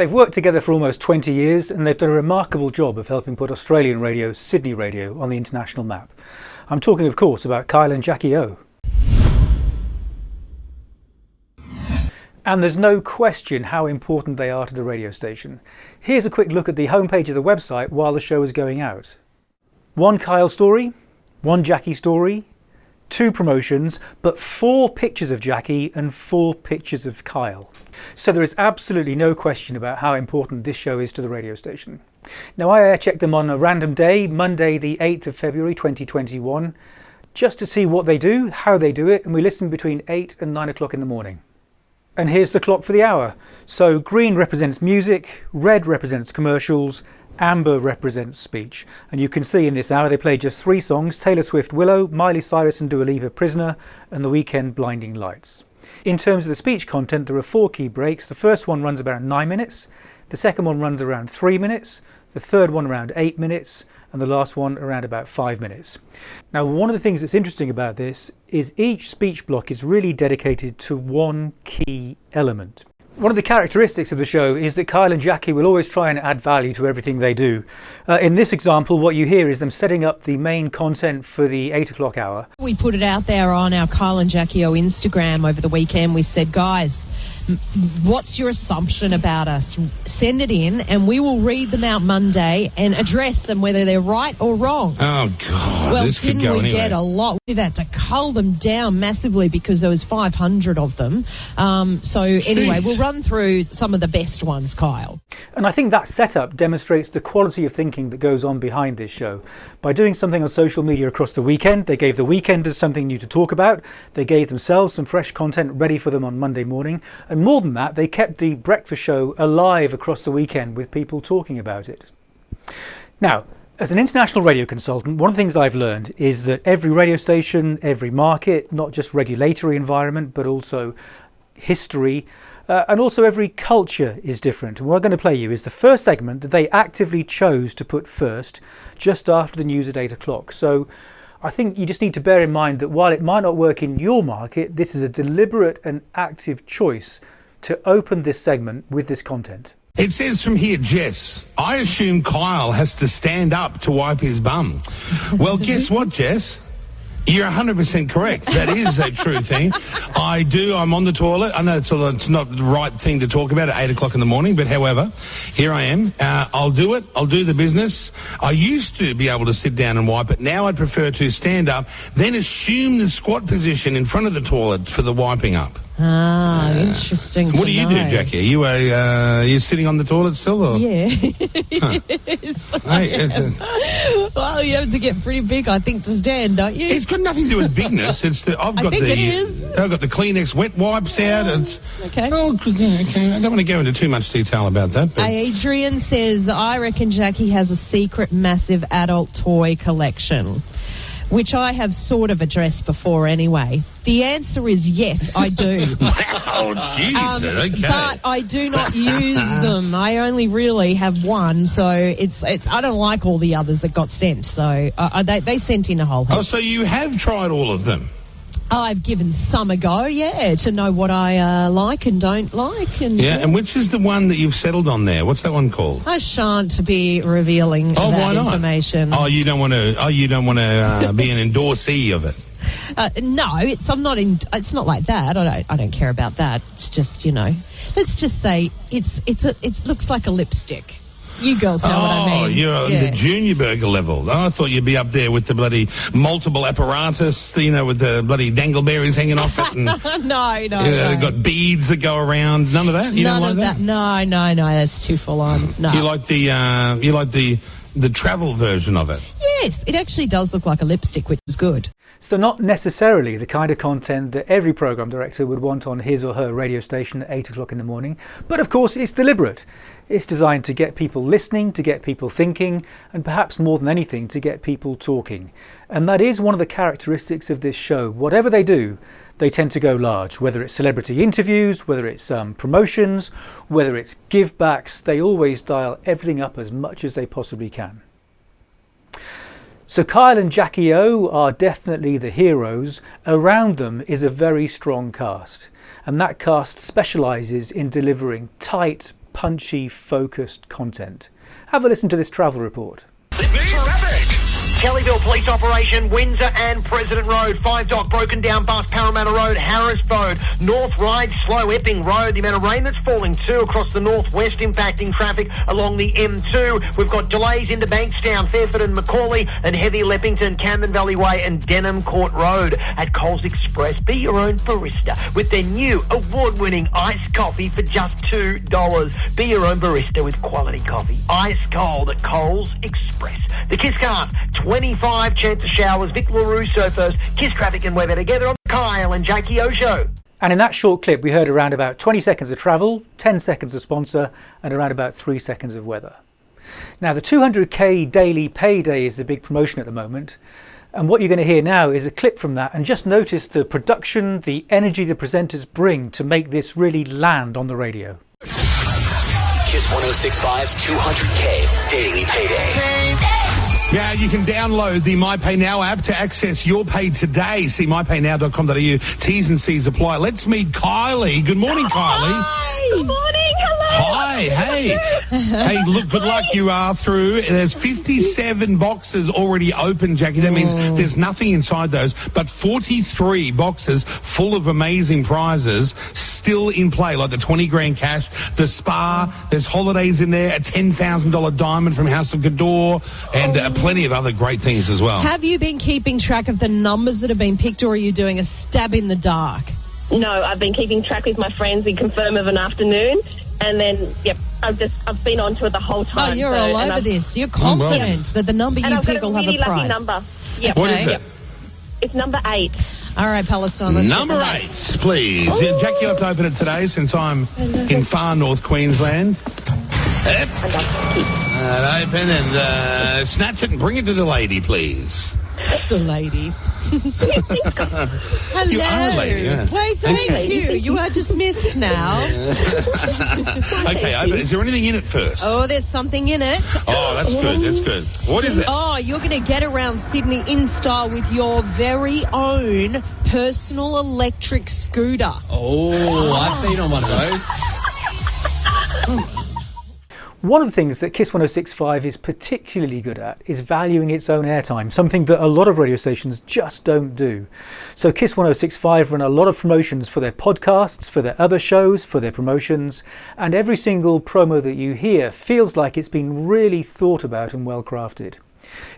They've worked together for almost 20 years and they've done a remarkable job of helping put Australian radio, Sydney radio, on the international map. I'm talking, of course, about Kyle and Jackie O. And there's no question how important they are to the radio station. Here's a quick look at the homepage of the website while the show is going out. One Kyle story, one Jackie story, 2 promotions, but 4 pictures of Jackie and 4 pictures of Kyle. So there is absolutely no question about how important this show is to the radio station. Now, I air-checked them on a random day, Monday the 8th of February 2021, just to see what they do, how they do it, and we listen between 8 and 9 o'clock in the morning. And here's the clock for the hour. So green represents music, red represents commercials, amber represents speech. And you can see in this hour they played just 3 songs: Taylor Swift Willow, Miley Cyrus and Dua Lipa Prisoner, and The Weeknd Blinding Lights. In terms of the speech content, there are 4 key breaks. The first one runs about 9 minutes, the second one runs around 3 minutes, the third one around 8 minutes, and the last one around about 5 minutes. Now, one of the things that's interesting about this is each speech block is really dedicated to one key element. One of the characteristics of the show is that Kyle and Jackie will always try and add value to everything they do. In this example, what you hear is them setting up the main content for the 8 o'clock hour. We put it out there on our Kyle and Jackie O Instagram over the weekend. We said, guys, what's your assumption about us? Send it in and we will read them out Monday and address them whether they're right or wrong. Oh, God, well, this could go didn't we anyway. get a lot? We've had to cull them down massively because there was 500 of them. So anyway, we'll run through some of the best ones, Kyle. And I think that setup demonstrates the quality of thinking that goes on behind this show. By doing something on social media across the weekend, they gave the weekenders something new to talk about. They gave themselves some fresh content ready for them on Monday morning. And more than that, they kept the breakfast show alive across the weekend with people talking about it. Now, as an international radio consultant, one of the things I've learned is that every radio station, every market, not just regulatory environment, but also history, and also every culture is different. And what I'm going to play you is the first segment that they actively chose to put first, just after the news at 8 o'clock. So I think you just need to bear in mind that while it might not work in your market, this is a deliberate and active choice to open this segment with this content. It says from here, Jess, I assume Kyle has to stand up to wipe his bum. Well, guess what, Jess? You're 100% correct. That is a true thing. I'm on the toilet. I know it's not the right thing to talk about at 8 o'clock in the morning, but however, here I am. I'll do it. I'll do the business. I used to be able to sit down and wipe it. Now I'd prefer to stand up, then assume the squat position in front of the toilet for the wiping up. Ah, interesting. What do you do, Jackie? Are you sitting on the toilet still? Or? Yeah. Huh. Well, you have to get pretty big, I think, to stand, don't you? It's got nothing to do with bigness. I've got the Kleenex wet wipes out. Okay. Okay. I don't want to go into too much detail about that. But. Adrian says, I reckon Jackie has a secret massive adult toy collection, which I have sort of addressed before anyway. The answer is yes, I do. Oh, Jesus, okay. But I do not use them. I only really have one, so it's. I don't like all the others that got sent. So they sent in a whole heap. Oh, so you have tried all of them? I've given some a go, yeah, to know what I like and don't like. And which is the one that you've settled on there? What's that one called? I shan't be revealing that why not? information. Oh, you don't want to be an endorsee of it. No, it's not like that. I don't care about that. It's just, let's just say it looks like a lipstick. You girls know what I mean. Oh, you're the junior burger level. Oh, I thought you'd be up there with the bloody multiple apparatus, with the bloody dangleberries hanging off it. And, no. Got beads that go around. None of that? You don't like that? No, that's too full on. No. You like the travel version of it? Yes, it actually does look like a lipstick, which is good. So not necessarily the kind of content that every programme director would want on his or her radio station at 8 o'clock in the morning. But of course, it's deliberate. It's designed to get people listening, to get people thinking, and perhaps more than anything, to get people talking. And that is one of the characteristics of this show. Whatever they do, they tend to go large. Whether it's celebrity interviews, whether it's promotions, whether it's give-backs, they always dial everything up as much as they possibly can. So Kyle and Jackie O are definitely the heroes. Around them is a very strong cast, and that cast specialises in delivering tight, punchy, focused content. Have a listen to this travel report. Kellyville Police Operation, Windsor and President Road, 5 Dock, broken down bus, Parramatta Road, Harris Road, North Ryde, slow Epping Road. The amount of rain that's falling too across the northwest impacting traffic along the M2. We've got delays into Bankstown, Fairford and Macaulay, and heavy Leppington, Camden Valley Way and Denham Court Road. At Coles Express, be your own barista with their new award-winning iced coffee for just $2. Be your own barista with quality coffee, ice cold at Coles Express. The KIIS Cast, 25 chance of showers. Vic LaRusso first. KIIS traffic and weather together on the Kyle and Jackie O Show. And in that short clip, we heard around about 20 seconds of travel, 10 seconds of sponsor, and around about 3 seconds of weather. Now, the 200k daily payday is the big promotion at the moment. And what you're going to hear now is a clip from that. And just notice the production, the energy the presenters bring to make this really land on the radio. KIIS 106.5's 200k daily payday. Yeah, you can download the MyPay Now app to access your pay today. See mypaynow.com.au. T's and C's apply. Let's meet Kylie. Good morning, Kylie. Hi. Good morning. Hello. Hi. Hey. Hey, look, good luck. You are through. There's 57 boxes already open, Jackie. That means there's nothing inside those, but 43 boxes full of amazing prizes still in play, like the 20 grand cash, the spa, there's holidays in there, a $10,000 diamond from House of Gador, and plenty of other great things as well. Have you been keeping track of the numbers that have been picked, or are you doing a stab in the dark? No, I've been keeping track with my friends in Confirm of an afternoon, and then, I've been onto it the whole time. Oh, you're all over this. You're confident that the number you pick will have a prize. And I've got a really lucky number. Yep. What is it? It's number 8. All right, Palestine. Let's Number 8, please. Yeah, Jackie, you'll have to open it today since I'm in far north Queensland. Open and snatch it and bring it to the lady, please. The lady. Hello. You are a lady, yeah. Wait, thank you. You are dismissed now. Okay, open. Is there anything in it first? Oh, there's something in it. Oh, that's good. That's good. What is it? Oh, you're going to get around Sydney in style with your very own personal electric scooter. Oh, I've been on one of those. One of the things that KIIS 106.5 is particularly good at is valuing its own airtime, something that a lot of radio stations just don't do. So KIIS 106.5 run a lot of promotions for their podcasts, for their other shows, for their promotions, and every single promo that you hear feels like it's been really thought about and well crafted.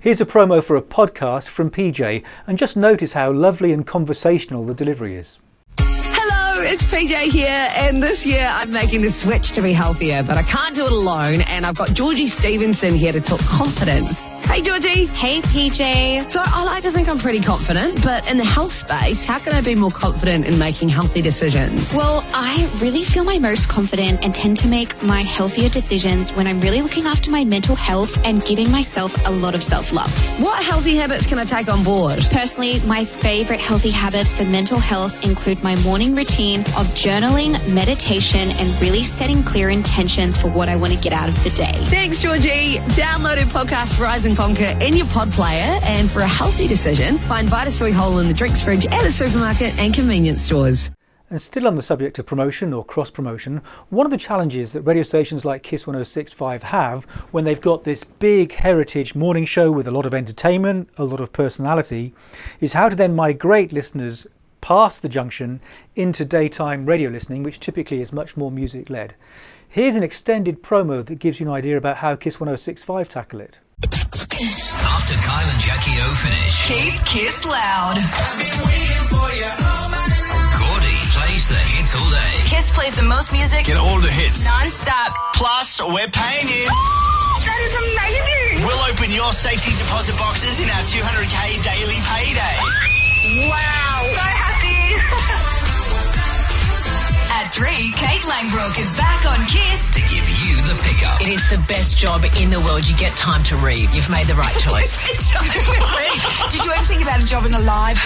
Here's a promo for a podcast from PJ, and just notice how lovely and conversational the delivery is. It's PJ here, and this year I'm making the switch to be healthier, but I can't do it alone, and I've got Georgie Stevenson here to talk confidence. Hey, Georgie. Hey, PJ. So I like to think I'm pretty confident, but in the health space, how can I be more confident in making healthy decisions? Well, I really feel my most confident and tend to make my healthier decisions when I'm really looking after my mental health and giving myself a lot of self-love. What healthy habits can I take on board? Personally, my favorite healthy habits for mental health include my morning routine of journaling, meditation, and really setting clear intentions for what I want to get out of the day. Thanks, Georgie. Download our podcast Rise and Conquer in your pod player, and for a healthy decision, find Vitasoy Whole in the drinks fridge at the supermarket and convenience stores. And still on the subject of promotion or cross-promotion, one of the challenges that radio stations like KIIS 106.5 have when they've got this big heritage morning show with a lot of entertainment, a lot of personality, is how to then migrate listeners past the junction into daytime radio listening, which typically is much more music-led. Here's an extended promo that gives you an idea about how KIIS 106.5 tackle it. After Kyle and Jackie O finish, keep KIIS loud. I've been waiting for you all my life. Gordy plays the hits all day. KIIS plays the most music. Get all the hits. Non-stop. Plus, we're paying you. That is amazing. We'll open your safety deposit boxes in our 200k daily payday. Wow. So happy. At 3, Kate Langbrook is back on KIIS to give you the pickup. It is the best job in the world. You get time to read. You've made the right choice. Did you ever think about a job in a library?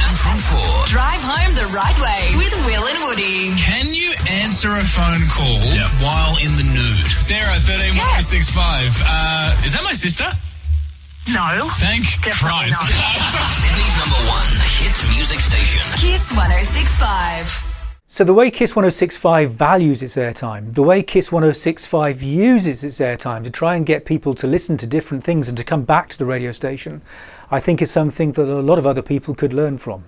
And from 4, drive home the right way with Will and Woody. Can you answer a phone call while in the nude? Sarah, 131065. Is that my sister? No. Thank Christ. Sydney's #1 hit music station. KIIS 106.5. So the way KIIS 1065 values its airtime, the way KIIS 1065 uses its airtime to try and get people to listen to different things and to come back to the radio station, I think is something that a lot of other people could learn from.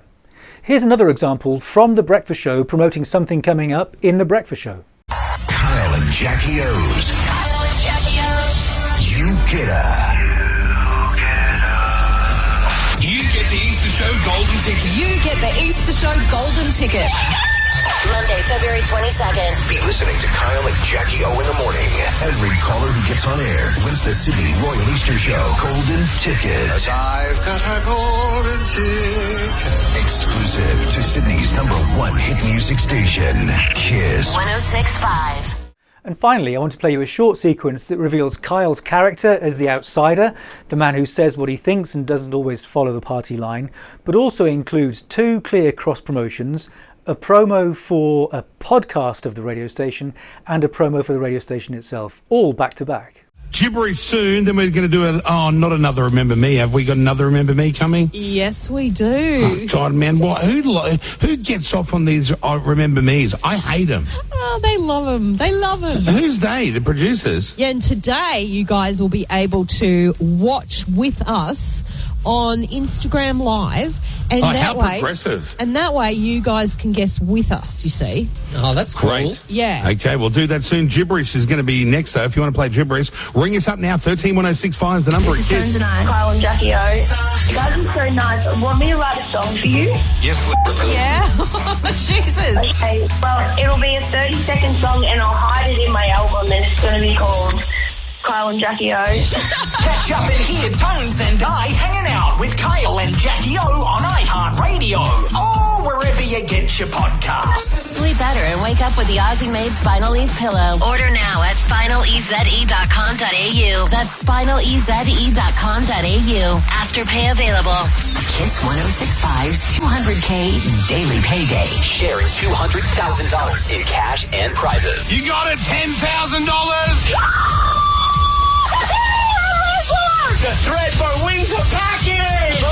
Here's another example from The Breakfast Show promoting something coming up in The Breakfast Show. Kyle and Jackie O's. Kyle and Jackie O's. You get You get the Easter Show golden ticket. You get the Easter Show golden ticket. Monday, February 22nd. Be listening to Kyle and Jackie O in the morning. Every caller who gets on air wins the Sydney Royal Easter Show golden ticket. I've got a golden ticket. Exclusive to Sydney's #1 hit music station, KIIS 1065. And finally, I want to play you a short sequence that reveals Kyle's character as the outsider, the man who says what he thinks and doesn't always follow the party line, but also includes 2 clear cross promotions, a promo for a podcast of the radio station and a promo for the radio station itself, all back to back. Gibberish soon, then we're going to do not another Remember Me. Have we got another Remember Me coming? Yes, we do. Oh, God, man, who gets off on these Remember Me's? I hate them. Oh, they love them. They love them. Who's they? The producers? Yeah, and today you guys will be able to watch with us on Instagram Live. And how progressive. And that way you guys can guess with us, you see. Oh, that's cool. Great. Yeah. Okay, we'll do that soon. Gibberish is going to be next, though. If you want to play Gibberish, ring us up now. 131065 is the number. This is Tones and I, Kyle and Jackie O. You guys are so nice. Want me to write a song for you? Yes, please. Yeah. Jesus. Okay, well, it'll be a 30-second song and I'll hide it in my album and it's going to be called Kyle and Jackie O. Catch up and hear Tones and I hanging out with Kyle and Jackie O on iHeartRadio or wherever you get your podcasts. Sleep better and wake up with the Aussie-made Spinal-Ease pillow. Order now at spinaleze.com.au. That's spinaleze.com.au. Afterpay available. KIIS 1065's 200K daily payday. Sharing $200,000 in cash and prizes. You got it, $10,000! The Threadbow winter package!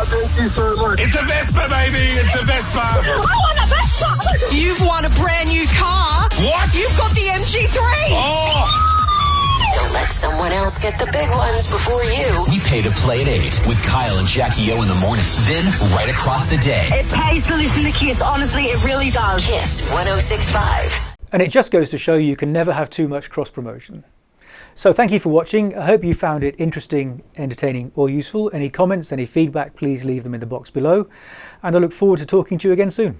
Thank you so much. It's a Vespa, baby. It's a Vespa. I want a Vespa! You've won a brand new car. What? You've got the MG3. Oh! Don't let someone else get the big ones before you. We pay to play at 8 with Kyle and Jackie O in the morning. Then right across the day. It pays to listen to KIIS. Honestly, it really does. KIIS 1065. And it just goes to show you can never have too much cross promotion. So thank you for watching. I hope you found it interesting, entertaining or useful. Any comments, any feedback, please leave them in the box below. And I look forward to talking to you again soon.